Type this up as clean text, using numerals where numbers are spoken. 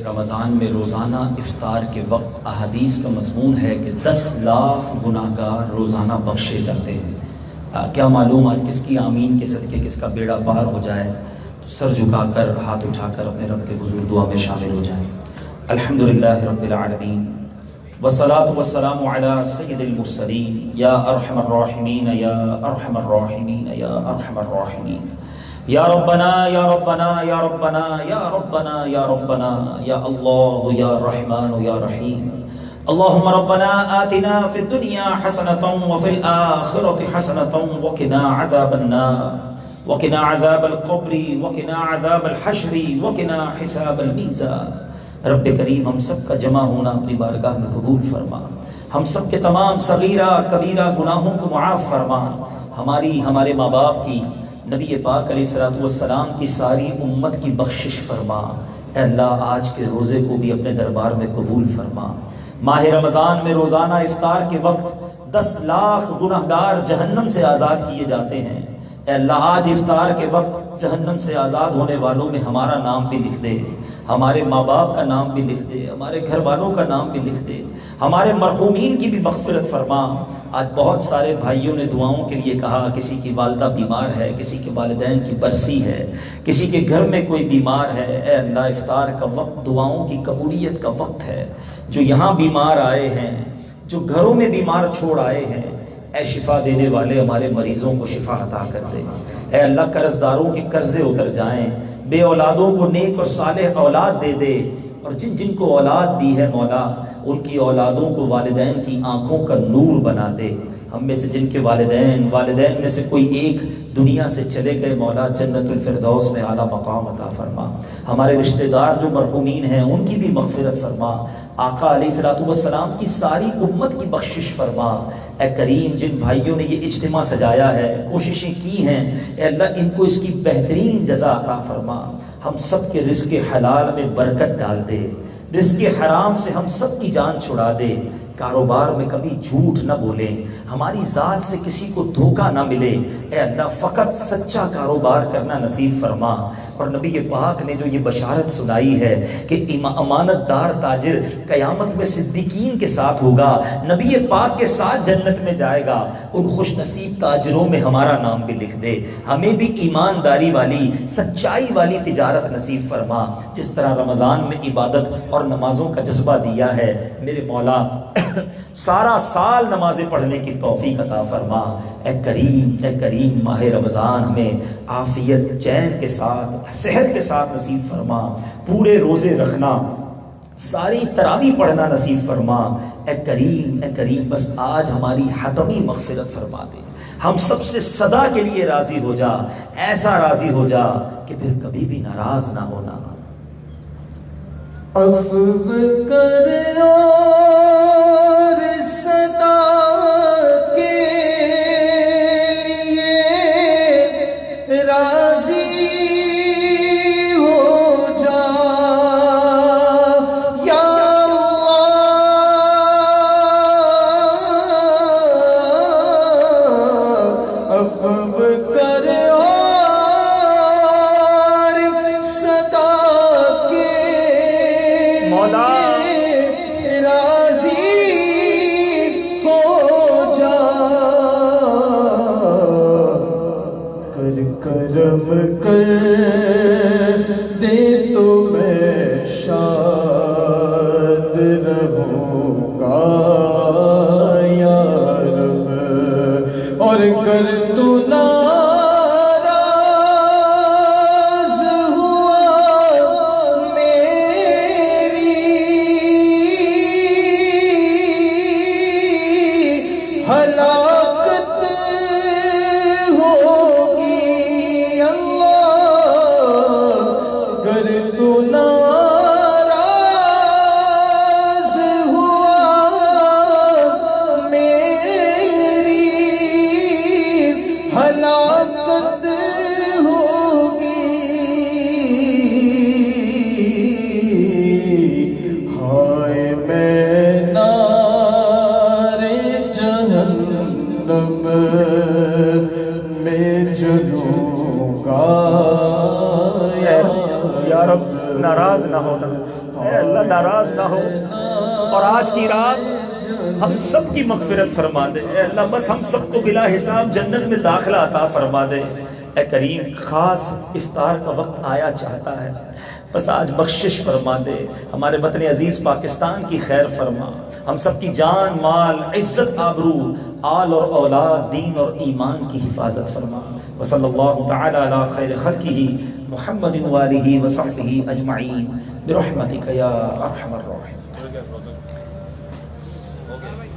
رمضان میں روزانہ افطار کے وقت احادیث کا مضمون ہے کہ 10 لاکھ گناہگار روزانہ بخشے جاتے ہیں۔ کیا معلوم آج کس کی آمین کے صدقے کس کا بیڑا پار ہو جائے، تو سر جھکا کر ہاتھ اٹھا کر اپنے رب کے حضور دعا میں شامل ہو جائیں۔ الحمدللہ رب العالمین والصلاة والسلام علی سید المرسلین یا ارحم الراحمین یا ارحم الراحمین یا ارحم الراحمین یا ربنا یا ربنا یا ربنا یا ربنا یا ربنا یا اللہ یا رحمان یا رحیم اللہم ربنا آتنا فی الدنیا حسنة وفی الآخرة حسنة وقنا عذاب النار وقنا عذاب القبر وقنا عذاب الحشر وقنا حساب المیزان۔ رب کریم ہم سب کا جمع ہونا اپنی بارگاہ میں قبول فرما، ہم سب کے تمام صغیرہ کبیرہ گناہوں کو معاف فرما، ہمارے ماں باپ کی، نبی پاک علیہ الصلوۃ والسلام کی ساری امت کی بخشش فرما۔ اے اللہ آج کے روزے کو بھی اپنے دربار میں قبول فرما۔ ماہ رمضان میں روزانہ افطار کے وقت 10 لاکھ گناہگار جہنم سے آزاد کیے جاتے ہیں۔ اے اللہ آج افطار کے وقت جہنم سے آزاد ہونے والوں میں ہمارا نام بھی لکھ دے، ہمارے ماں باپ کا نام بھی لکھ دے، ہمارے گھر والوں کا نام بھی لکھ دے، ہمارے مرحومین کی بھی مغفرت فرما۔ آج بہت سارے بھائیوں نے دعاؤں کے لیے کہا، کسی کی والدہ بیمار ہے، کسی کے والدین کی برسی ہے، کسی کے گھر میں کوئی بیمار ہے۔ اے اللہ افطار کا وقت دعاؤں کی قبولیت کا وقت ہے۔ جو یہاں بیمار آئے ہیں، جو گھروں میں بیمار چھوڑ آئے ہیں، اے شفا دینے والے ہمارے مریضوں کو شفا عطا کر دے۔ اے اللہ قرض داروں کے قرضے اتر جائیں، بے اولادوں کو نیک اور صالح اولاد دے دے، اور جن جن کو اولاد دی ہے مولا ان کی اولادوں کو والدین کی آنکھوں کا نور بنا دے۔ ہم میں سے جن کے والدین میں سے کوئی ایک دنیا سے چلے گئے مولا جنت الفردوس میں اعلیٰ مقام عطا فرما۔ ہمارے رشتہ دار جو مرحومین ہیں ان کی بھی مغفرت فرما۔ آقا علیہ الصلوۃ والسلام کی ساری امت کی بخشش فرما۔ اے کریم جن بھائیوں نے یہ اجتماع سجایا ہے، کوششیں کی ہیں، اے اللہ ان کو اس کی بہترین جزا عطا فرما۔ ہم سب کے رزق حلال میں برکت ڈال دے، رزق حرام سے ہم سب کی جان چھڑا دے۔ کاروبار میں کبھی جھوٹ نہ بولیں، ہماری ذات سے کسی کو دھوکہ نہ ملے۔ اے اللہ فقط سچا کاروبار کرنا نصیب فرما۔ اور نبی پاک نے جو یہ بشارت سنائی ہے کہ امانت دار تاجر قیامت میں صدیقین کے ساتھ ہوگا، نبی پاک کے ساتھ جنت میں جائے گا، ان خوش نصیب تاجروں میں ہمارا نام بھی لکھ دے۔ ہمیں بھی ایمانداری والی، سچائی والی تجارت نصیب فرما۔ جس طرح رمضان میں عبادت اور نمازوں کا جذبہ دیا ہے، میرے مولا سارا سال نمازیں پڑھنے کی توفیق عطا فرما۔ اے کریم ماہ رمضان ہمیں عافیت، چین کے ساتھ، صحت کے ساتھ نصیب فرما۔ پورے روزے رکھنا، ساری تراویح پڑھنا نصیب فرما۔ اے کریم بس آج ہماری حتمی مغفرت فرما دے۔ ہم سب سے صدا کے لیے راضی ہو جا، ایسا راضی ہو جا کہ پھر کبھی بھی ناراض نہ ہونا۔ عفو کر اور صدا کے لیے راضی ہو جا یا اللہ، عفو کر کرم کر دے تو میں شاد رہوں گا یا رب، اور کر تو ناراض ہوا میری ہلاکت ہوگی اللہ، اے اللہ ناراض نہ ہو، اور آج کی رات ہم سب کی مغفرت فرما دے اے اللہ، بس ہم سب کو بلا حساب جنت میں داخلہ عطا فرما دے اے کریم۔ خاص افطار کا وقت آیا چاہتا ہے، بس آج بخشش فرما دے، ہمارے وطن عزیز پاکستان کی خیر فرما، ہم سب کی جان مال عزت آبرو آل اور اولاد دین اور ایمان کی حفاظت فرما۔ وصلی اللہ تعالی علی خیر خلقہ محمد وآلہ وصحبہ اجمعین برحمتک یا ارحم الراحمین۔